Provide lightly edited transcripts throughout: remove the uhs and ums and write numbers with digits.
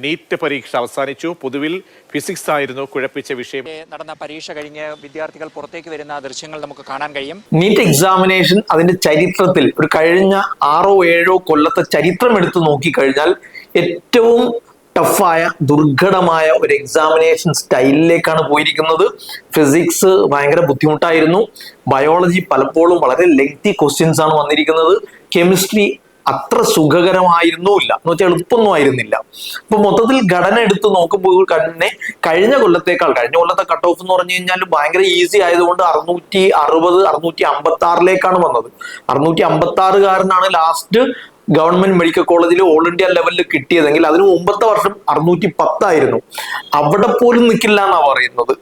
NEET പരീക്ഷ അവസാനിച്ചു. പൊതുവിൽ ഫിസിക്സ് ആയിരുന്നു കുഴപ്പിച്ച വിഷയം. നടന്ന പരീക്ഷ കഴിഞ്ഞ് വിദ്യാർത്ഥികൾ പുറത്തേക്ക് വരുന്ന ദൃശ്യങ്ങൾ നമുക്ക് കാണാൻ കഴിയും. നീറ്റ് എക്സാമിനേഷൻ അതിന്റെ ചരിത്രത്തിൽ ഒരു കഴിഞ്ഞ 6-7 കൊല്ലത്തെ ചരിത്രം എടുത്തു നോക്കിക്കഴിഞ്ഞാൽ ഏറ്റവും ടഫായ ദുർഘടമായ ഒരു എക്സാമിനേഷൻ സ്റ്റൈലിലേക്കാണ് പോയിരിക്കുന്നത്. ഫിസിക്സ് ഭയങ്കര ബുദ്ധിമുട്ടായിരുന്നു. ബയോളജി പലപ്പോഴും വളരെ ലെങ്തി ക്വസ്റ്റ്യൻസ് ആണ് വന്നിരിക്കുന്നത്. കെമിസ്ട്രി അത്ര സുഖകരമായിരുന്നില്ല എന്ന് വെച്ചാൽ എളുപ്പമൊന്നും ആയിരുന്നില്ല. അപ്പൊ മൊത്തത്തിൽ ഘടന എടുത്ത് നോക്കുമ്പോൾ തന്നെ കഴിഞ്ഞ കൊല്ലത്തെ കട്ട് ഓഫ് എന്ന് പറഞ്ഞു കഴിഞ്ഞാൽ ഭയങ്കര ഈസി ആയതുകൊണ്ട് 660 656 വന്നത്. 656 ലാസ്റ്റ് ഗവൺമെന്റ് മെഡിക്കൽ കോളേജിൽ ഓൾ ഇന്ത്യ ലെവലിൽ കിട്ടിയതെങ്കിൽ അതിന് മുമ്പത്തെ വർഷം 610 അവിടെ പോലും നിൽക്കില്ല എന്നാ പറയുന്നത്.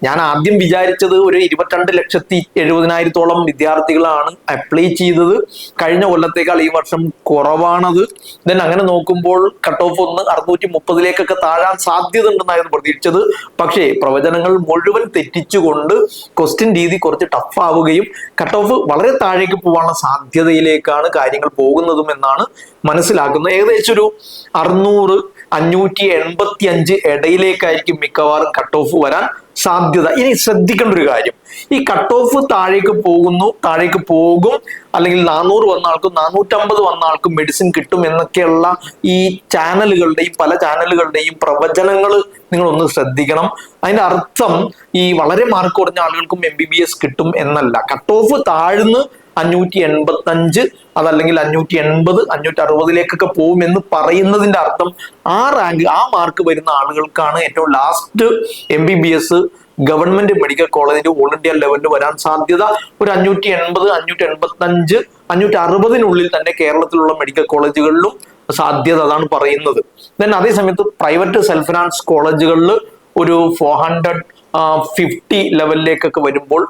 ഞാൻ ആദ്യം വിചാരിച്ചത് ഒരു 22,70,000 വിദ്യാർത്ഥികളാണ് അപ്ലൈ ചെയ്തത്. കഴിഞ്ഞ കൊല്ലത്തേക്കാൾ ഈ വർഷം കുറവാണത്. ദെൻ അങ്ങനെ നോക്കുമ്പോൾ കട്ട് ഓഫ് ഒന്ന് 630 താഴാൻ സാധ്യത ഉണ്ടെന്നായിരുന്നു പ്രതീക്ഷിച്ചത്. പക്ഷേ പ്രവചനങ്ങൾ മുഴുവൻ തെറ്റിച്ചുകൊണ്ട് ക്വസ്റ്റ്യൻ രീതി കുറച്ച് ടഫ് ആവുകയും കട്ട് ഓഫ് വളരെ താഴേക്ക് പോകാനുള്ള സാധ്യതയിലേക്കാണ് കാര്യങ്ങൾ പോകുന്നതും എന്നാണ് മനസ്സിലാക്കുന്നത്. ഏകദേശം ഒരു 600-585 ഇടയിലേക്കായിരിക്കും മിക്കവാറും കട്ട് ഓഫ് വരാൻ സാധ്യത. ഇനി ശ്രദ്ധിക്കേണ്ട ഒരു കാര്യം, ഈ കട്ട് ഓഫ് താഴേക്ക് പോകും, അല്ലെങ്കിൽ 400 വന്ന ആൾക്കും 450 വന്ന ആൾക്കും മെഡിസിൻ കിട്ടും എന്നൊക്കെയുള്ള ഈ പല ചാനലുകളുടെയും പ്രവചനങ്ങൾ നിങ്ങളൊന്ന് ശ്രദ്ധിക്കണം. അതിന്റെ അർത്ഥം ഈ വളരെ മാർക്ക് കുറഞ്ഞ ആളുകൾക്കും MBBS കിട്ടും എന്നല്ല. കട്ട് ഓഫ് താഴ്ന്ന് 585 അതല്ലെങ്കിൽ 580 560 പോകും എന്ന് പറയുന്നതിന്റെ അർത്ഥം ആ മാർക്ക് വരുന്ന ആളുകൾക്കാണ് ഏറ്റവും ലാസ്റ്റ് MBBS ഗവൺമെന്റ് മെഡിക്കൽ കോളേജിൽ ഓൾ ഇന്ത്യ ലെവലിൽ വരാൻ സാധ്യത. ഒരു 580 585 560 തന്നെ കേരളത്തിലുള്ള മെഡിക്കൽ കോളേജുകളിലും സാധ്യത, അതാണ് പറയുന്നത്. അതേ സമയത്ത് പ്രൈവറ്റ് സെൽഫ് ഫിനാൻസ് കോളേജുകളിൽ ഒരു 450 ലെവലിലേക്കൊക്കെ വരുമ്പോൾ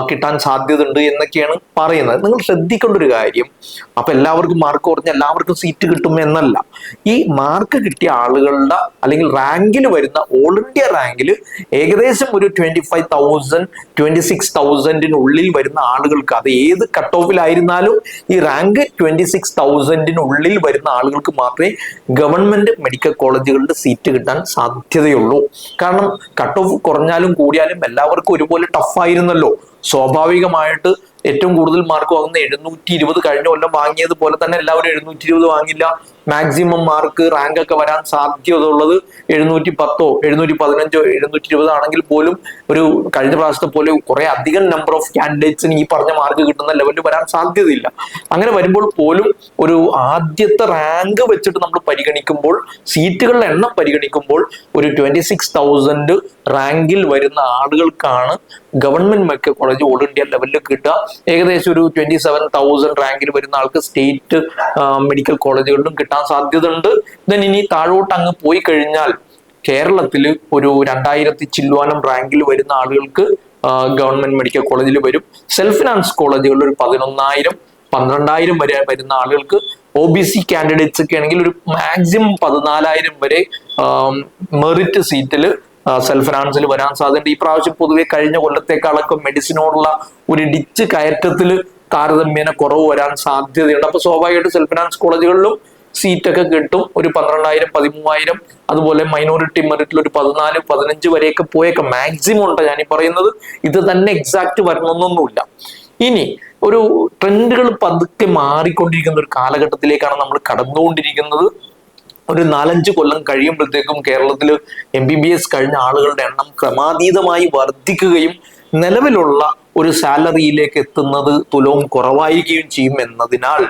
കിട്ടാൻ സാധ്യത ഉണ്ട് എന്നൊക്കെയാണ് പറയുന്നത്. നിങ്ങൾ ശ്രദ്ധിക്കേണ്ട ഒരു കാര്യം, അപ്പൊ എല്ലാവർക്കും മാർക്ക് കുറഞ്ഞ എല്ലാവർക്കും സീറ്റ് കിട്ടും എന്നല്ല. ഈ മാർക്ക് കിട്ടിയ ആളുകളുടെ അല്ലെങ്കിൽ റാങ്കിൽ വരുന്ന ഓൾ ഇന്ത്യ റാങ്കിൽ ഏകദേശം ഒരു 25,000 26,000 വരുന്ന ആളുകൾക്ക്, അത് ഏത് കട്ട് ഓഫിലായിരുന്നാലും ഈ റാങ്ക് 26,000 വരുന്ന ആളുകൾക്ക് മാത്രമേ ഗവൺമെന്റ് മെഡിക്കൽ കോളേജുകളുടെ സീറ്റ് കിട്ടാൻ സാധ്യതയുള്ളൂ. കാരണം കട്ട് ഓഫ് കുറഞ്ഞാലും കൂടിയാലും എല്ലാവർക്കും ഒരുപോലെ ടഫായിരുന്നല്ലോ. സ്വാഭാവികമായിട്ട് ഏറ്റവും കൂടുതൽ മാർക്ക് വാങ്ങുന്ന 720 കഴിഞ്ഞ കൊല്ലം വാങ്ങിയതുപോലെ തന്നെ എല്ലാവരും 720 വാങ്ങില്ല. മാക്സിമം മാർക്ക് റാങ്ക് ഒക്കെ വരാൻ സാധ്യത ഉള്ളത് 710 715 720 ആണെങ്കിൽ പോലും ഒരു കഴിഞ്ഞ പ്രാവശ്യത്തെ പോലെ കുറെ അധികം നമ്പർ ഓഫ് കാൻഡിഡേറ്റ്സിന് ഈ പറഞ്ഞ മാർക്ക് കിട്ടുന്ന ലെവലിൽ വരാൻ സാധ്യതയില്ല. അങ്ങനെ വരുമ്പോൾ പോലും ഒരു ആദ്യത്തെ റാങ്ക് വെച്ചിട്ട് നമ്മൾ പരിഗണിക്കുമ്പോൾ, സീറ്റുകളുടെ എണ്ണം പരിഗണിക്കുമ്പോൾ ഒരു 26,000 റാങ്കിൽ വരുന്ന ആളുകൾക്കാണ് government medical college all India ലെവലിൽ കിട്ടുക. ഏകദേശം ഒരു 27,000 റാങ്കിൽ വരുന്ന ആൾക്ക് സ്റ്റേറ്റ് മെഡിക്കൽ കോളേജുകളിലും കിട്ടാൻ സാധ്യത ഉണ്ട്. ദെൻ ഇനി താഴോട്ട് അങ്ങ് പോയി കഴിഞ്ഞാൽ കേരളത്തിൽ ഒരു 2000 ചില്ലുവാനം റാങ്കിൽ വരുന്ന ആളുകൾക്ക് ഗവൺമെന്റ് മെഡിക്കൽ കോളേജിൽ വരും. സെൽഫ് ഫിനാൻസ് കോളേജുകളിൽ ഒരു 11,000 12,000 വരെ വരുന്ന ആളുകൾക്ക്, OBC കാൻഡിഡേറ്റ്സ് ഒക്കെ ആണെങ്കിൽ ഒരു മാക്സിമം 14,000 വരെ മെറിറ്റ് സീറ്റിൽ സെൽഫ് ഫിനാൻസിൽ വരാൻ സാധ്യതയുണ്ട്. ഈ പ്രാവശ്യം പൊതുവെ കഴിഞ്ഞ കൊല്ലത്തേക്കാളൊക്കെ മെഡിസിനോടുള്ള ഒരു ഇടിച്ച് കയറ്റത്തിൽ താരതമ്യേന കുറവ് വരാൻ സാധ്യതയുണ്ട്. അപ്പൊ സ്വാഭാവികമായിട്ട് സെൽഫ് ഫിനാൻസ് കോളേജുകളിലും സീറ്റൊക്കെ കിട്ടും. ഒരു 12,000 13,000 അതുപോലെ മൈനോറിറ്റി മെറിറ്റിൽ ഒരു 14 15 വരെയൊക്കെ പോയേക്കാം. മാക്സിമം ഉണ്ട് ഞാൻ ഈ പറയുന്നത്. ഇത് തന്നെ എക്സാക്ട് വരണമെന്നൊന്നുമില്ല. ഇനി ഒരു ട്രെൻഡുകൾ പതുക്കെ മാറിക്കൊണ്ടിരിക്കുന്ന ഒരു കാലഘട്ടത്തിലേക്കാണ് നമ്മൾ കടന്നുകൊണ്ടിരിക്കുന്നത്. ഒരു 4-5 കൊല്ലം കഴിയുമ്പോഴത്തേക്കും കേരളത്തിൽ MBBS കഴിഞ്ഞ ആളുകളുടെ എണ്ണം ക്രമാതീതമായി വർദ്ധിക്കുകയും നിലവിലുള്ള ഒരു സാലറിയിലേക്ക് എത്തുന്നത് തുലവും കുറവായിരിക്കുകയും ചെയ്യും എന്നതിനാൽ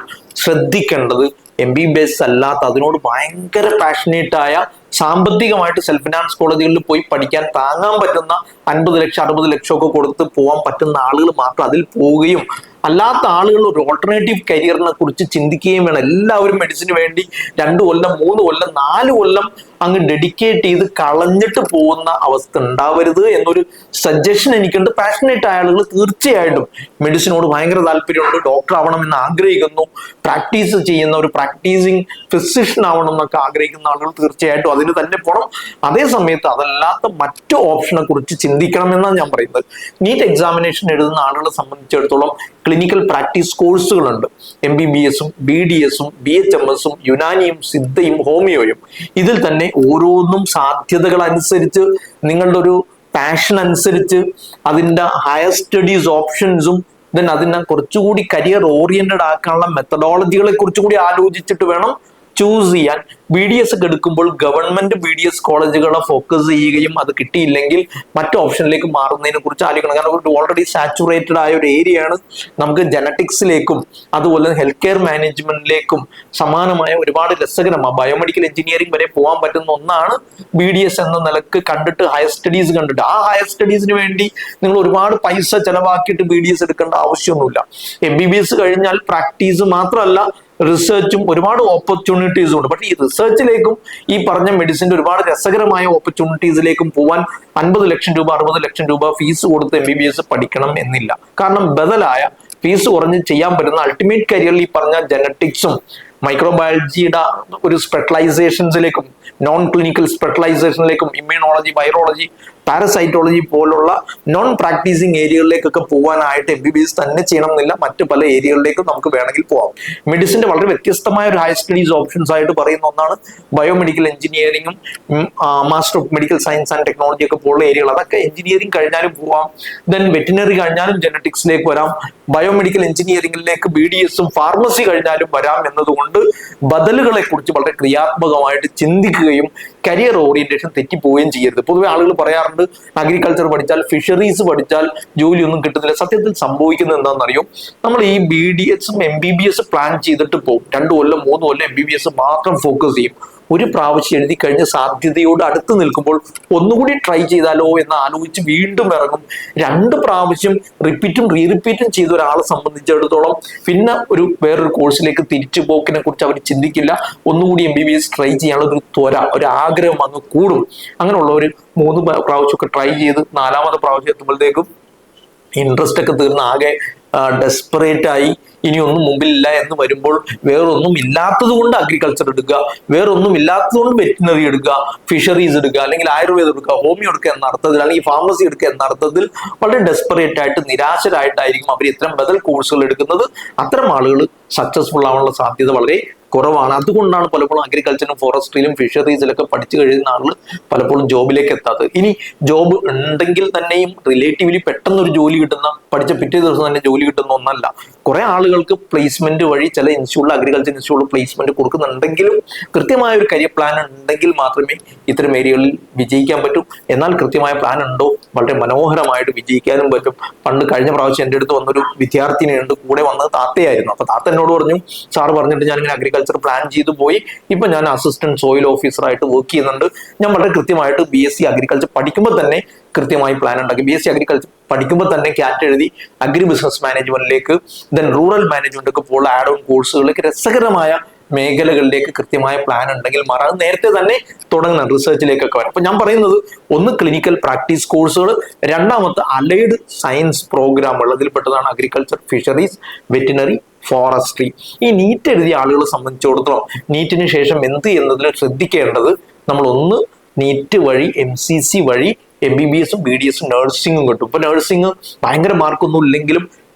ശ്രദ്ധിക്കേണ്ടത് MBBS അല്ലാത്ത അതിനോട് ഭയങ്കര പാഷനേറ്റായ സാമ്പത്തികമായിട്ട് സെൽഫ് ഫിനാൻസ് കോളേജുകളിൽ പോയി പഠിക്കാൻ താങ്ങാൻ പറ്റുന്ന 50 ലക്ഷം 60 ലക്ഷം ഒക്കെ കൊടുത്ത് പോകാൻ പറ്റുന്ന ആളുകൾ മാത്രം അതിൽ പോവുകയും, അല്ലാത്ത ആളുകൾ ഒരു ഓൾട്ടർനേറ്റീവ് കരിയറിനെ കുറിച്ച് ചിന്തിക്കുകയും വേണം. എല്ലാവരും മെഡിസിന് വേണ്ടി 2 കൊല്ലം 3 കൊല്ലം 4 കൊല്ലം അങ്ങ് ഡെഡിക്കേറ്റ് ചെയ്ത് കളഞ്ഞിട്ട് പോകുന്ന അവസ്ഥ ഉണ്ടാവരുത് എന്നൊരു സജഷൻ എനിക്കുണ്ട്. പാഷനേറ്റ് ആയ ആളുകൾ തീർച്ചയായിട്ടും മെഡിസിനോട് ഭയങ്കര താല്പര്യമുണ്ട്, ഡോക്ടർ ആവണം എന്ന് ആഗ്രഹിക്കുന്നു, പ്രാക്ടീസ് ചെയ്യുന്ന ഒരു പ്രാക്ടീസിങ് ഫിസിഷ്യൻ ആവണം എന്നൊക്കെ ആഗ്രഹിക്കുന്ന ആളുകൾ തീർച്ചയായിട്ടും അതിന് തന്നെ പോകണം. അതേ സമയത്ത് അതല്ലാത്ത മറ്റു ഓപ്ഷനെ കുറിച്ച് ചിന്തിക്കണം എന്നാണ് ഞാൻ പറയുന്നത്. നീറ്റ് എക്സാമിനേഷൻ എഴുതുന്ന ആളുകളെ സംബന്ധിച്ചിടത്തോളം ക്ലിനിക്കൽ പ്രാക്ടീസ് കോഴ്സുകളുണ്ട്. MBBS-ഉം BDS-ഉം BHMS-ഉം യുനാനിയും സിദ്ധയും ഹോമിയോയും. ഇതിൽ തന്നെ ഓരോന്നും സാധ്യതകൾ അനുസരിച്ച് നിങ്ങളുടെ ഒരു പാഷൻ അനുസരിച്ച് അതിൻ്റെ ഹയർ സ്റ്റഡീസ് ഓപ്ഷൻസും അതിനെ കുറച്ചുകൂടി കരിയർ ഓറിയന്റഡ് ആക്കാനുള്ള മെത്തഡോളജികളെ കുറിച്ചുകൂടി ആലോചിച്ചിട്ട് വേണം ചൂസ് ചെയ്യാൻ. BDS ഒക്കെ എടുക്കുമ്പോൾ ഗവൺമെന്റ് BDS കോളേജുകളെ ഫോക്കസ് ചെയ്യുകയും അത് കിട്ടിയില്ലെങ്കിൽ മറ്റു ഓപ്ഷനിലേക്ക് മാറുന്നതിനെ കുറിച്ച് ആലോചിക്കണം. കാരണം ഓൾറെഡി സാച്ചുറേറ്റഡ് ആയ ഒരു ഏരിയയാണ്. നമുക്ക് ജനറ്റിക്സിലേക്കും അതുപോലെ ഹെൽത്ത് കെയർ മാനേജ്മെന്റിലേക്കും സമാനമായ ഒരുപാട് രസകരമാണ് ബയോമെഡിക്കൽ എഞ്ചിനീയറിംഗ് വരെ പോകാൻ പറ്റുന്ന ഒന്നാണ് BDS എന്ന നിലക്ക് കണ്ടിട്ട് ഹയർ സ്റ്റഡീസ് കണ്ടിട്ട് ആ ഹയർ സ്റ്റഡീസിന് വേണ്ടി നിങ്ങൾ ഒരുപാട് പൈസ ചെലവാക്കിയിട്ട് BDS എടുക്കേണ്ട ആവശ്യമൊന്നുമില്ല. MBBS കഴിഞ്ഞാൽ പ്രാക്ടീസ് മാത്രമല്ല റിസർച്ചും ഒരുപാട് ഓപ്പർച്യൂണിറ്റീസും ഉണ്ട്. പക്ഷേ ഈ റിസർച്ചിലേക്കും ഈ പറഞ്ഞ മെഡിസിന്റെ ഒരുപാട് രസകരമായ ഓപ്പർച്യൂണിറ്റീസിലേക്കും പോവാൻ 50 ലക്ഷം രൂപ 60 ലക്ഷം രൂപ ഫീസ് കൊടുത്ത് MBBS പഠിക്കണം എന്നില്ല. കാരണം ബദലായ ഫീസ് കുറഞ്ഞ് ചെയ്യാൻ പറ്റുന്ന അൾട്ടിമേറ്റ് കരിയറിൽ ഈ പറഞ്ഞ ജനറ്റിക്സും മൈക്രോബയോളജിയുടെ ഒരു സ്പെഷ്യലൈസേഷൻസിലേക്കും നോൺ ക്ലിനിക്കൽ സ്പെഷ്യലൈസേഷനിലേക്കും ഇമ്മ്യൂണോളജി വൈറോളജി പാരസൈറ്റോളജി പോലുള്ള നോൺ പ്രാക്ടീസിങ് ഏരിയകളിലേക്കൊക്കെ പോകാനായിട്ട് MBBS തന്നെ ചെയ്യണം എന്നില്ല. മറ്റു പല ഏരിയകളിലേക്കും നമുക്ക് വേണമെങ്കിൽ പോകാം. മെഡിസിന്റെ വളരെ വ്യത്യസ്തമായ ഒരു ഹയർ സ്റ്റഡീസ് ഓപ്ഷൻസ് ആയിട്ട് പറയുന്ന ഒന്നാണ് ബയോമെഡിക്കൽ എഞ്ചിനീയറിംഗും master of medical science and technology ഒക്കെ പോലുള്ള ഏരിയകൾ. അതൊക്കെ എഞ്ചിനീയറിംഗ് കഴിഞ്ഞാലും പോവാം. വെറ്റിനറി കഴിഞ്ഞാലും ജനറ്റിക്സിലേക്ക് വരാം. ബയോമെഡിക്കൽ എഞ്ചിനീയറിംഗിലേക്ക് BDS-ഉം ഫാർമസി കഴിഞ്ഞാലും വരാം എന്നതുകൊണ്ട് ബദലുകളെ കുറിച്ച് വളരെ ക്രിയാത്മകമായിട്ട് ചിന്തിക്കുകയും കരിയർ ഓറിയന്റേഷൻ തെറ്റിപ്പോവുകയും ചെയ്യരുത്. പൊതുവെ ആളുകൾ പറയാറുണ്ട് അഗ്രികൾച്ചർ പഠിച്ചാൽ ഫിഷറീസ് പഠിച്ചാൽ ജോലിയൊന്നും കിട്ടുന്നില്ല. സത്യത്തിൽ സംഭവിക്കുന്നത് എന്താണെന്നറിയോ? നമ്മൾ ഈ BDS-ഉം MBBS പ്ലാൻ ചെയ്തിട്ട് പോകും. 2 കൊല്ലം 3 കൊല്ലം MBBS മാത്രം ഫോക്കസ് ചെയ്യും. ഒരു പ്രാവശ്യം എഴുതി കഴിഞ്ഞ് സാധ്യതയോട് അടുത്ത് നിൽക്കുമ്പോൾ ഒന്നുകൂടി ട്രൈ ചെയ്താലോ എന്ന് ആലോചിച്ച് വീണ്ടും ഇറങ്ങും. 2 പ്രാവശ്യം റിപ്പീറ്റും റീറിപ്പീറ്റും ചെയ്ത ഒരാളെ സംബന്ധിച്ചിടത്തോളം പിന്നെ വേറൊരു കോഴ്സിലേക്ക് തിരിച്ചു പോക്കിനെ കുറിച്ച് അവർ ചിന്തിക്കില്ല. ഒന്നുകൂടി MBBS ട്രൈ ചെയ്യാനുള്ള ഒരു ത്വര ഒരു ആഗ്രഹം വന്ന് കൂടും. അങ്ങനെയുള്ള ഒരു 3 പ്രാവശ്യമൊക്കെ ട്രൈ ചെയ്ത് 4ാമത്തെ പ്രാവശ്യം എത്തുമ്പോഴത്തേക്കും ഇൻട്രസ്റ്റ് ഒക്കെ തീർന്ന് ആകെ ഡെസ്പറേറ്റ് ആയി ഇനിയൊന്നും മുമ്പിലില്ല എന്ന് വരുമ്പോൾ വേറൊന്നും ഇല്ലാത്തത് കൊണ്ട് അഗ്രികൾച്ചർ എടുക്കുക, വേറൊന്നും ഇല്ലാത്തത് കൊണ്ട് വെറ്റിനറി എടുക്കുക, ഫിഷറീസ് എടുക്കുക, അല്ലെങ്കിൽ ആയുർവേദം എടുക്കുക, ഹോമിയോ എടുക്കുക എന്ന അർത്ഥത്തിൽ അല്ലെങ്കിൽ ഫാർമസി എടുക്കുക എന്ന അർത്ഥത്തിൽ വളരെ ഡെസ്പറേറ്റ് ആയിട്ട് നിരാശരായിട്ടായിരിക്കും അവർ ഇത്തരം ബദൽ കോഴ്സുകൾ എടുക്കുന്നത്. അത്തരം ആളുകൾ സക്സസ്ഫുൾ ആവാനുള്ള സാധ്യത വളരെ കുറവാണ്. അതുകൊണ്ടാണ് പലപ്പോഴും അഗ്രികൾച്ചറിലും ഫോറസ്ട്രിയിലും ഫിഷറീസിലൊക്കെ പഠിച്ചു കഴിയുന്ന ആളുകൾ പലപ്പോഴും ജോബിലേക്ക് എത്താത്തത്. ഇനി ജോബ് ഉണ്ടെങ്കിൽ തന്നെയും റിലേറ്റീവ്ലി പെട്ടെന്ന് ഒരു ജോലി കിട്ടുന്ന പഠിച്ച പിറ്റേ ദിവസം തന്നെ ജോലി കിട്ടുന്ന ഒന്നല്ല. കുറെ ആളുകൾക്ക് പ്ലേസ്മെന്റ് വഴി ചില ഇൻസ്റ്റിറ്റ്യൂട്ടിൽ അഗ്രികൾച്ചർ ഇൻസ്റ്റിറ്റ്യൂട്ടിൽ പ്ലേസ്മെന്റ് കൊടുക്കുന്നുണ്ടെങ്കിലും കൃത്യമായ ഒരു കരിയർ പ്ലാൻ ഉണ്ടെങ്കിൽ മാത്രമേ ഇത്തരം ഏരിയകളിൽ വിജയിക്കാൻ പറ്റൂ. എന്നാൽ കൃത്യമായ പ്ലാൻ ഉണ്ടോ വളരെ മനോഹരമായിട്ട് വിജയിക്കാനും പറ്റും. പണ്ട് കഴിഞ്ഞ പ്രാവശ്യം എൻ്റെ അടുത്ത് വന്നൊരു വിദ്യാർത്ഥിനിയുണ്ട്, കൂടെ വന്നത് താത്തയായിരുന്നു. അപ്പൊ താത്ത എന്നോട് പറഞ്ഞു, സാറ് പറഞ്ഞിട്ട് ഞാനിങ്ങനെ അഗ്രികൾച്ചർ പ്ലാൻ ചെയ്തു പോയി, ഇപ്പൊ ഞാൻ അസിസ്റ്റന്റ് സോയിൽ ഓഫീസറായിട്ട് വർക്ക് ചെയ്യുന്നുണ്ട്. ഞാൻ വളരെ കൃത്യമായിട്ട് BSc അഗ്രികൾച്ചർ പഠിക്കുമ്പോൾ തന്നെ കൃത്യമായി പ്ലാൻ ഉണ്ടാക്കി. BSc അഗ്രികൾച്ചർ പഠിക്കുമ്പോൾ തന്നെ CAT എഴുതി അഗ്രി ബിസിനസ് മാനേജ്മെന്റിലേക്ക് റൂറൽ മാനേജ്മെന്റ് ഒക്കെ പോലുള്ള ആഡ് ഓൺ കോഴ്സുകളിലേക്ക് രസകരമായ മേഖലകളിലേക്ക് കൃത്യമായ പ്ലാൻ ഉണ്ടെങ്കിൽ മാറാതെ നേരത്തെ തന്നെ തുടങ്ങണം റിസർച്ചിലേക്കൊക്കെ വരാം. അപ്പൊ ഞാൻ പറയുന്നത് ഒന്ന് ക്ലിനിക്കൽ പ്രാക്ടീസ് കോഴ്സുകൾ, രണ്ടാമത്തെ അലൈഡ് സയൻസ് പ്രോഗ്രാമുകൾ. അതിൽപ്പെട്ടതാണ് അഗ്രികൾച്ചർ, ഫിഷറീസ്, വെറ്റിനറി, ഫോറസ്ട്രി. ഈ നീറ്റ് എഴുതിയ ആളുകളെ സംബന്ധിച്ചിടത്തോളം നീറ്റിന് ശേഷം എന്ത് എന്നതിൽ ശ്രദ്ധിക്കേണ്ടത്, നമ്മൾ ഒന്ന് നീറ്റ് വഴി MCC വഴി MBBS-ഉം BDS-ഉം നഴ്സിംഗും കിട്ടും. ഇപ്പൊ നഴ്സിംഗ് ഭയങ്കര മാർക്കൊന്നും ഇല്ലെങ്കിലും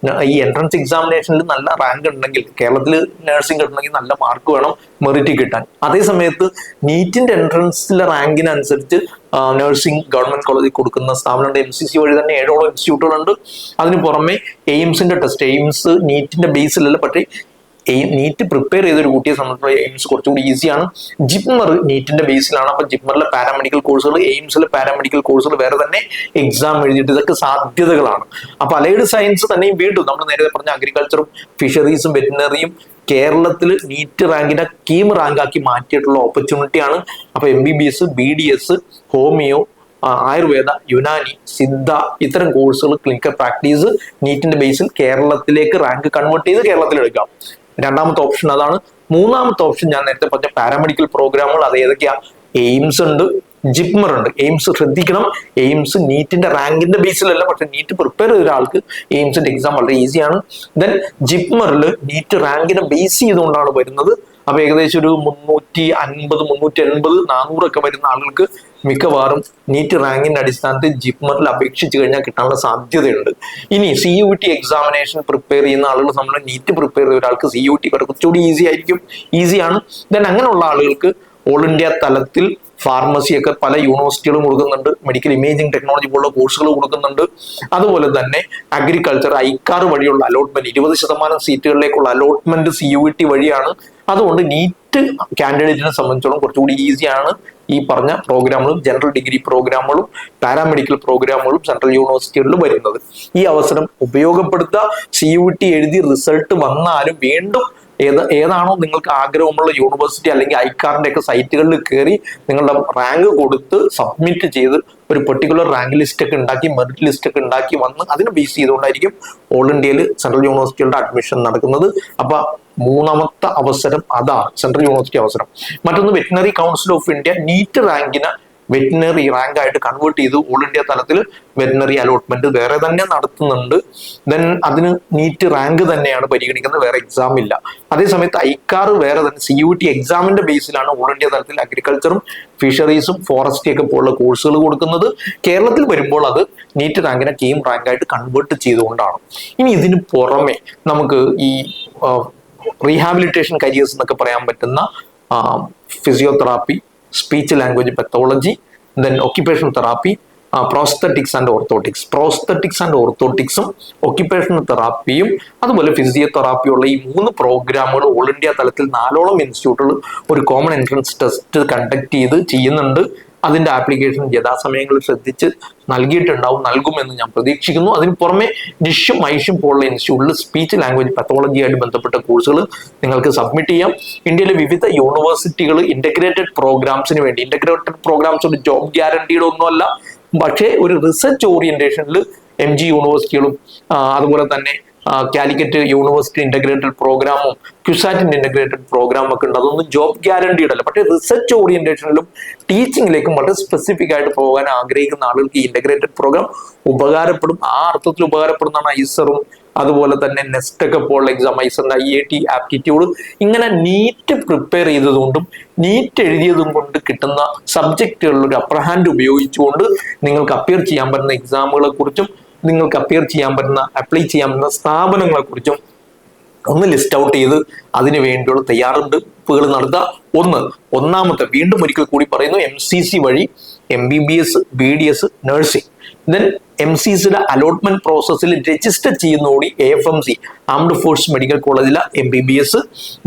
ഈ എൻട്രൻസ് എക്സാമിനേഷനിൽ നല്ല റാങ്ക് ഉണ്ടെങ്കിൽ, കേരളത്തിൽ നഴ്സിംഗ് കിട്ടണമെങ്കിൽ നല്ല മാർക്ക് വേണം മെറിറ്റ് കിട്ടാൻ. അതേ സമയത്ത് നീറ്റിന്റെ എൻട്രൻസിലെ റാങ്കിനനുസരിച്ച് നഴ്സിംഗ് ഗവൺമെന്റ് കോളേജിൽ കൊടുക്കുന്ന സ്ഥാപനമുണ്ട്. MCC വഴി തന്നെ 7ഓളം ഇൻസ്റ്റിറ്റ്യൂട്ടുകളുണ്ട്. അതിന് പുറമെ എയിംസിന്റെ ടെസ്റ്റ്, എയിംസ് നീറ്റിന്റെ ബേസിലല്ല, പക്ഷേ നീറ്റ് പ്രിപ്പയർ ചെയ്തൊരു കുട്ടിയെ സംബന്ധിച്ചുള്ള എയിംസ് കുറച്ചുകൂടി ഈസിയാണ്. ജിപ്മർ നീറ്റിന്റെ ബേസിലാണ്. അപ്പൊ ജിപ്മറിലെ പാരാമെഡിക്കൽ കോഴ്സുകൾ, എയിംസിലെ പാരാമെഡിക്കൽ കോഴ്സുകൾ വേറെ തന്നെ എക്സാം എഴുതിയിട്ട് ഇതൊക്കെ സാധ്യതകളാണ്. അപ്പൊ അലൈഡ് സയൻസ് തന്നെയും വീണ്ടും നമ്മൾ നേരത്തെ പറഞ്ഞ അഗ്രികൾച്ചറും ഫിഷറീസും വെറ്റിനറിയും കേരളത്തിൽ നീറ്റ് റാങ്കിനെ കീം റാങ്കാക്കി മാറ്റിയിട്ടുള്ള ഓപ്പർച്യൂണിറ്റിയാണ്. അപ്പൊ MBBS, BDS, homeo, Ayurveda, Unani, Siddha ഇത്തരം കോഴ്സുകൾ ക്ലിനിക്കൽ പ്രാക്ടീസ് നീറ്റിന്റെ ബേസിൽ കേരളത്തിലേക്ക് റാങ്ക് കൺവേർട്ട് ചെയ്ത് കേരളത്തിൽ എടുക്കാം. രണ്ടാമത്തെ ഓപ്ഷൻ അതാണ്. മൂന്നാമത്തെ ഓപ്ഷൻ ഞാൻ നേരത്തെ പറഞ്ഞ പാരാമെഡിക്കൽ പ്രോഗ്രാമുകൾ. അത് ഏതൊക്കെയാ? എയിംസ് ഉണ്ട്, ജിപ്മർ ഉണ്ട്. എയിംസ് ശ്രദ്ധിക്കണം, എയിംസ് നീറ്റിന്റെ റാങ്കിന്റെ ബേസിലല്ല, പക്ഷെ നീറ്റ് പ്രിപ്പയർ ചെയ്ത ഒരാൾക്ക് എയിംസിന്റെ എക്സാം വളരെ ഈസിയാണ്. ദെൻ ജിപ്മറിൽ നീറ്റ് റാങ്കിനെ ബേസ് ചെയ്തുകൊണ്ടാണ് വരുന്നത്. അപ്പൊ ഏകദേശം ഒരു 350, 380, 400 ഒക്കെ വരുന്ന ആളുകൾക്ക് മിക്കവാറും നീറ്റ് റാങ്കിന്റെ അടിസ്ഥാനത്തിൽ ജിപ്മറിൽ അപേക്ഷിച്ച് കഴിഞ്ഞാൽ കിട്ടാനുള്ള സാധ്യതയുണ്ട്. ഇനി CUT എക്സാമിനേഷൻ പ്രിപ്പയർ ചെയ്യുന്ന ആളുകൾ നമ്മൾ നീറ്റ് പ്രിപ്പയർ ചെയ്ത ഒരാൾക്ക് CUT കുറച്ചുകൂടി ഈസിയാണ്. ദെൻ അങ്ങനെയുള്ള ആളുകൾക്ക് ഓൾ ഇന്ത്യ തലത്തിൽ ഫാർമസിയൊക്കെ പല യൂണിവേഴ്സിറ്റികളും കൊടുക്കുന്നുണ്ട്, മെഡിക്കൽ ഇമേജിംഗ് ടെക്നോളജി പോലുള്ള കോഴ്സുകൾ കൊടുക്കുന്നുണ്ട്. അതുപോലെ തന്നെ അഗ്രികൾച്ചർ ഐക്കാർ വഴിയുള്ള അലോട്ട്മെന്റ് 20% സീറ്റുകളിലേക്കുള്ള അലോട്ട്മെന്റ് CUT വഴിയാണ്. അതുകൊണ്ട് നീറ്റ് കാൻഡിഡേറ്റിനെ സംബന്ധിച്ചോളം കുറച്ചുകൂടി ഈസിയാണ് ഈ പറഞ്ഞ പ്രോഗ്രാമുകളും ജനറൽ ഡിഗ്രി പ്രോഗ്രാമുകളും പാരാമെഡിക്കൽ പ്രോഗ്രാമുകളും സെൻട്രൽ യൂണിവേഴ്സിറ്റികളിൽ വരുന്നത്. ഈ അവസരം ഉപയോഗപ്പെടുത്തുക. CUT എഴുതി റിസൾട്ട് വന്നാലും വീണ്ടും ഏതാണോ നിങ്ങൾക്ക് ആഗ്രഹമുള്ള യൂണിവേഴ്സിറ്റി അല്ലെങ്കിൽ ഐക്കാറിന്റെ ഒക്കെ സൈറ്റുകളിൽ കയറി നിങ്ങളുടെ റാങ്ക് കൊടുത്ത് സബ്മിറ്റ് ചെയ്ത് ഒരു പെർട്ടിക്കുലർ റാങ്ക് ലിസ്റ്റ് ഒക്കെ ഉണ്ടാക്കി മെറിറ്റ് ലിസ്റ്റ് ഒക്കെ ഉണ്ടാക്കി വന്ന് അതിനെ ബേസ് ചെയ്തുകൊണ്ടായിരിക്കും ഓൾ ഇന്ത്യയിൽ സെൻട്രൽ യൂണിവേഴ്സിറ്റികളുടെ അഡ്മിഷൻ നടക്കുന്നത്. അപ്പൊ മൂന്നാമത്തെ അവസരം അതാണ് സെൻട്രൽ യൂണിവേഴ്സിറ്റി അവസരം. മറ്റൊന്ന് veterinary council of India NEET റാങ്കിനെ വെറ്റിനറി റാങ്ക് ആയിട്ട് കൺവേർട്ട് ചെയ്ത് ഓൾ ഇന്ത്യ തലത്തിൽ വെറ്റിനറി അലോട്ട്മെന്റ് വേറെ തന്നെ നടത്തുന്നുണ്ട്. ദെൻ അതിന് നീറ്റ് റാങ്ക് തന്നെയാണ് പരിഗണിക്കുന്നത്, വേറെ എക്സാം ഇല്ല. അതേസമയത്ത് ഐക്കാർ വേറെ തന്നെ CUT എക്സാമിന്റെ ബേസിലാണ് ഓൾ ഇന്ത്യ തലത്തിൽ അഗ്രികൾച്ചറും ഫിഷറീസും ഫോറസ്റ്റി ഒക്കെ പോലുള്ള കോഴ്സുകൾ കൊടുക്കുന്നത്. കേരളത്തിൽ വരുമ്പോൾ അത് നീറ്റ് റാങ്കിനെ കീം റാങ്ക് ആയിട്ട് കൺവേർട്ട് ചെയ്തുകൊണ്ടാണ്. ഇനി ഇതിന് പുറമെ നമുക്ക് ഈ റീഹാബിലിറ്റേഷൻ കരിയേഴ്സ് എന്നൊക്കെ പറയാൻ പറ്റുന്ന physiotherapy, speech language pathology, then occupational therapy, prosthetics and ഓർത്തോട്ടിക്സും ഒക്യുപേഷണൽ തെറാപ്പിയും അതുപോലെ ഫിസിയോതെറാപ്പിയുള്ള ഈ 3 പ്രോഗ്രാമുകൾ ഓൾ ഇന്ത്യ തലത്തിൽ 4ഓളം ഇൻസ്റ്റിറ്റ്യൂട്ടുകൾ ഒരു കോമൺ എൻട്രൻസ് ടെസ്റ്റ് കണ്ടക്ട് ചെയ്ത് ചെയ്യുന്നുണ്ട്. അതിന്റെ ആപ്ലിക്കേഷൻ യഥാസമയങ്ങളിൽ ശ്രദ്ധിച്ച് നൽകുമെന്ന് ഞാൻ പ്രതീക്ഷിക്കുന്നു. അതിന് പുറമെ ഡിഷും ഐഷും പോലുള്ള ഇൻസ്റ്റിറ്റ്യൂട്ടിൽ സ്പീച്ച് ലാംഗ്വേജ് പത്തോളജിയായിട്ട് ബന്ധപ്പെട്ട കോഴ്സുകൾ നിങ്ങൾക്ക് സബ്മിറ്റ് ചെയ്യാം. ഇന്ത്യയിലെ വിവിധ യൂണിവേഴ്സിറ്റികൾ ഇന്റഗ്രേറ്റഡ് പ്രോഗ്രാംസ് ഒരു ജോബ് ഗ്യാരണ്ടിയുടെ ഒന്നുമല്ല, പക്ഷേ ഒരു റിസർച്ച് ഓറിയന്റേഷനിൽ MG യൂണിവേഴ്സിറ്റികളും അതുപോലെ തന്നെ കാലിക്കറ്റ് യൂണിവേഴ്സിറ്റി ഇന്റഗ്രേറ്റഡ് പ്രോഗ്രാമും ക്യുസാറ്റിന്റെ ഇന്റഗ്രേറ്റഡ് പ്രോഗ്രാം ഒക്കെ ഉണ്ട്. അതൊന്നും ജോബ് ഗ്യാരണ്ടീഡ് അല്ല, പക്ഷേ റിസർച്ച് ഓറിയന്റേഷനിലും ടീച്ചിങ്ങിലേക്കും വളരെ സ്പെസിഫിക് ആയിട്ട് പോകാൻ ആഗ്രഹിക്കുന്ന ആളുകൾക്ക് ഈ ഇന്റഗ്രേറ്റഡ് പ്രോഗ്രാം ഉപകാരപ്പെടും. ആ അർത്ഥത്തിൽ ഉപകാരപ്പെടുന്നതാണ് ഐസറും അതുപോലെ തന്നെ നെസ്റ്റ് ഒക്കെ പോലുള്ള എക്സാം, ഐസറിന്റെ IIT ആപ്റ്റിറ്റ്യൂഡ്. ഇങ്ങനെ നീറ്റ് പ്രിപ്പയർ ചെയ്തതുകൊണ്ടും നീറ്റ് എഴുതിയതും കൊണ്ട് കിട്ടുന്ന സബ്ജക്റ്റുകളിൽ ഒരു അപ്പർ ഹാൻഡ് ഉപയോഗിച്ചുകൊണ്ട് നിങ്ങൾക്ക് അപ്പിയർ ചെയ്യാൻ പറ്റുന്ന എക്സാമുകളെ കുറിച്ചും നിങ്ങൾക്ക് അപ്പിയർ ചെയ്യാൻ പറ്റുന്ന അപ്ലൈ ചെയ്യാൻ പറ്റുന്ന സ്ഥാപനങ്ങളെ കുറിച്ചും ഒന്ന് ലിസ്റ്റ് ഔട്ട് ചെയ്ത് അതിനു വേണ്ടിയുള്ള തയ്യാറെടുപ്പുകൾ നടത്തുക. ഒന്നാമത്തെ വീണ്ടും ഒരിക്കൽ കൂടി പറയുന്നു, MCC വഴി MBBS, BDS, നഴ്സിംഗ്. ദെൻ MCCയുടെ അലോട്ട്മെന്റ് പ്രോസസ്സിൽ രജിസ്റ്റർ ചെയ്യുന്നതോടി AFMC ആംഡ് ഫോഴ്സ് മെഡിക്കൽ കോളേജിലെ MBBS.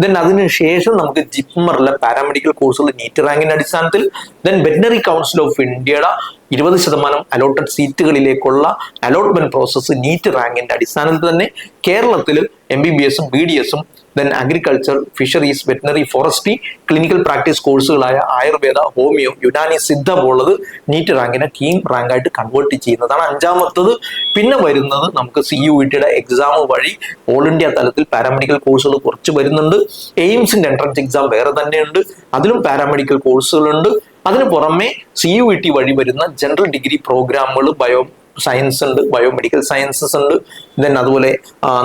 ദെൻ അതിനുശേഷം നമുക്ക് ജിപ്മറിലെ പാരാമെഡിക്കൽ കോഴ്സുകൾ നീറ്റ് റാങ്കിന്റെ അടിസ്ഥാനത്തിൽ. ദെൻ വെറ്റിനറി കൗൺസിൽ ഓഫ് ഇന്ത്യയുടെ 20% അലോട്ടഡ് സീറ്റുകളിലേക്കുള്ള അലോട്ട്മെന്റ് പ്രോസസ്സ് നീറ്റ് റാങ്കിന്റെ അടിസ്ഥാനത്തിൽ തന്നെ. കേരളത്തിൽ MBBS-ഉം BDS-ഉം then agriculture, fisheries, veterinary, forestry, clinical practice കോഴ്സുകളായ ആയുർവേദ, ഹോമിയോ, യുനാനി, സിദ്ധ പോലുള്ളത് നീറ്റ് റാങ്കിനെ കീം റാങ്ക് ആയിട്ട് കൺവേർട്ട് ചെയ്യുന്നതാണ്. അഞ്ചാമത്തത് പിന്നെ വരുന്നത് നമുക്ക് CUETയുടെ എക്സാം വഴി ഓൾ ഇന്ത്യ തലത്തിൽ പാരാമെഡിക്കൽ കോഴ്സുകൾ കുറച്ച് വരുന്നുണ്ട്. എയിംസിന്റെ എൻട്രൻസ് എക്സാം വേറെ തന്നെയുണ്ട്, അതിലും പാരാമെഡിക്കൽ കോഴ്സുകളുണ്ട്. അതിന് പുറമെ CUET വഴി വരുന്ന ജനറൽ ഡിഗ്രി പ്രോഗ്രാമുകൾ ബയോ സയൻസ് ഉണ്ട്, ബയോമെഡിക്കൽ സയൻസസ് ഉണ്ട്. ദെൻ അതുപോലെ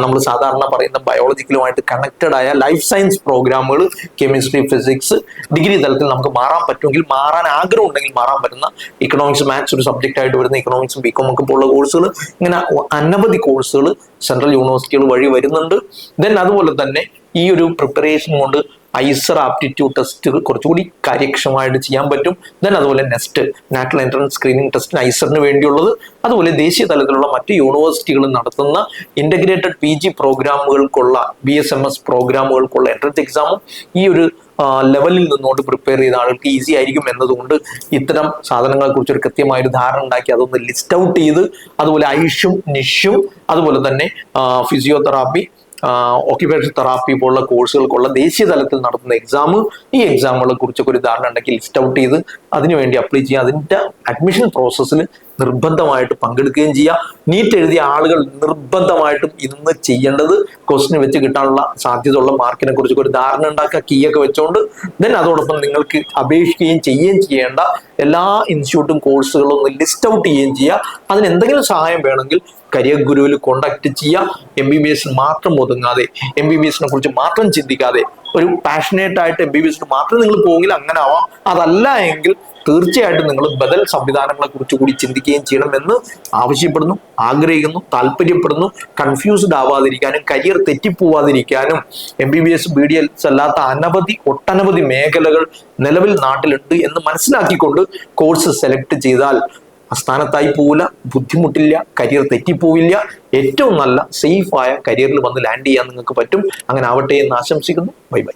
നമ്മൾ സാധാരണ പറയുന്ന ബയോളജിക്കലുമായിട്ട് കണക്റ്റഡ് ആയ ലൈഫ് സയൻസ് പ്രോഗ്രാമുകൾ, കെമിസ്ട്രി, ഫിസിക്സ്. ഡിഗ്രി തലത്തിൽ നമുക്ക് മാറാൻ പറ്റുമെങ്കിൽ, മാറാൻ ആഗ്രഹം ഉണ്ടെങ്കിൽ മാറാൻ പറ്റുന്ന ഇക്കണോമിക്സ്, മാത്സ് ഒരു സബ്ജക്റ്റ് ആയിട്ട് വരുന്ന ഇക്കണോമിക്സും BCom ഒക്കെ പോലുള്ള കോഴ്സുകൾ, ഇങ്ങനെ അനവധി കോഴ്സുകൾ സെൻട്രൽ യൂണിവേഴ്സിറ്റികൾ വഴി വരുന്നുണ്ട്. ദെൻ അതുപോലെ തന്നെ ഈ ഒരു പ്രിപ്പറേഷൻ കൊണ്ട് ഐസർ ആപ്റ്റിറ്റ്യൂഡ് ടെസ്റ്റ് കുറച്ചുകൂടി കാര്യക്ഷമമായിട്ട് ചെയ്യാൻ പറ്റും. ദെൻ അതുപോലെ നെസ്റ്റ് നാഷണൽ എൻട്രൻസ് സ്ക്രീനിങ് ടെസ്റ്റിന് ഐസറിന് വേണ്ടിയുള്ളത്. അതുപോലെ ദേശീയ തലത്തിലുള്ള മറ്റ് യൂണിവേഴ്സിറ്റികൾ നടത്തുന്ന ഇന്റഗ്രേറ്റഡ് PG പ്രോഗ്രാമുകൾക്കുള്ള BSMS പ്രോഗ്രാമുകൾക്കുള്ള എൻട്രൻസ് എക്സാമും ഈ ഒരു ലെവലിൽ നിന്നുകൊണ്ട് പ്രിപ്പയർ ചെയ്ത ആൾക്ക് ഈസി ആയിരിക്കും എന്നതുകൊണ്ട് ഇത്തരം സാധനങ്ങളെ കുറിച്ച് ഒരു കൃത്യമായ ഒരു ധാരണ ഉണ്ടാക്കി അതൊന്ന് ലിസ്റ്റ് ഔട്ട് ചെയ്ത്, അതുപോലെ ഐഷും നിഷും അതുപോലെ തന്നെ ഫിസിയോതെറാപ്പി, ഓക്യുപേഷണൽ തെറാപ്പി പോലുള്ള കോഴ്സുകൾക്കുള്ള ദേശീയ തലത്തിൽ നടത്തുന്ന എക്സാം, ഈ എക്സാമുകളെ കുറിച്ചൊക്കെ ഒരു ധാരണ ഉണ്ടാക്കി ലിസ്റ്റ് ഔട്ട് ചെയ്ത് അതിനുവേണ്ടി അപ്ലൈ ചെയ്യുക. അതിൻ്റെ അഡ്മിഷൻ പ്രോസസ്സിൽ നിർബന്ധമായിട്ട് പങ്കെടുക്കുകയും ചെയ്യുക. നീറ്റ് എഴുതിയ ആളുകൾ നിർബന്ധമായിട്ടും ഇന്ന് ചെയ്യേണ്ടത് ക്വസ്റ്റിന് വെച്ച് കിട്ടാനുള്ള സാധ്യതയുള്ള മാർക്കിനെ കുറിച്ച് ഒരു ധാരണ ഉണ്ടാക്കുക, കീയൊക്കെ വെച്ചുകൊണ്ട്. ദെൻ അതോടൊപ്പം നിങ്ങൾക്ക് അപേക്ഷിക്കുകയും ചെയ്യുകയും ചെയ്യേണ്ട എല്ലാ ഇൻസ്റ്റിറ്റ്യൂട്ടും കോഴ്സുകളും ഒന്ന് ലിസ്റ്റ് ഔട്ട് ചെയ്യുകയും ചെയ്യുക. അതിന് എന്തെങ്കിലും സഹായം വേണമെങ്കിൽ കരിയർ ഗുരുവിൽ കോണ്ടാക്ട് ചെയ്യുക. MBBS മാത്രം ഒതുങ്ങാതെ, MBBS കുറിച്ച് മാത്രം ചിന്തിക്കാതെ, ഒരു പാഷനേറ്റ് ആയിട്ട് MBBS മാത്രം നിങ്ങൾ പോകില്ല, അങ്ങനെ ആവാം. അതല്ല എങ്കിൽ തീർച്ചയായിട്ടും നിങ്ങൾ ബദൽ സംവിധാനങ്ങളെ കുറിച്ച് കൂടി ചിന്തിക്കുകയും ചെയ്യണമെന്ന് ആവശ്യപ്പെടുന്നു, ആഗ്രഹിക്കുന്നു, താല്പര്യപ്പെടുന്നു. കൺഫ്യൂസ്ഡ് ആവാതിരിക്കാനും കരിയർ തെറ്റിപ്പോവാതിരിക്കാനും MBBS BDS അല്ലാത്ത ഒട്ടനവധി മേഖലകൾ നിലവിൽ നാട്ടിലുണ്ട് എന്ന് മനസ്സിലാക്കിക്കൊണ്ട് കോഴ്സ് സെലക്ട് ചെയ്താൽ സ്ഥാനത്തായി പോവില്ല, ബുദ്ധിമുട്ടില്ല, കരിയർ തെറ്റിപ്പോവില്ല. ഏറ്റവും നല്ല സേഫായ കരിയറിൽ വന്ന് ലാൻഡ് ചെയ്യാൻ നിങ്ങൾക്ക് പറ്റും. അങ്ങനെ ആവട്ടെ എന്ന് ആശംസിക്കുന്നു. Bye bye.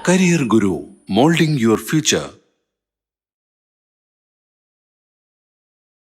Career Guru, molding your future.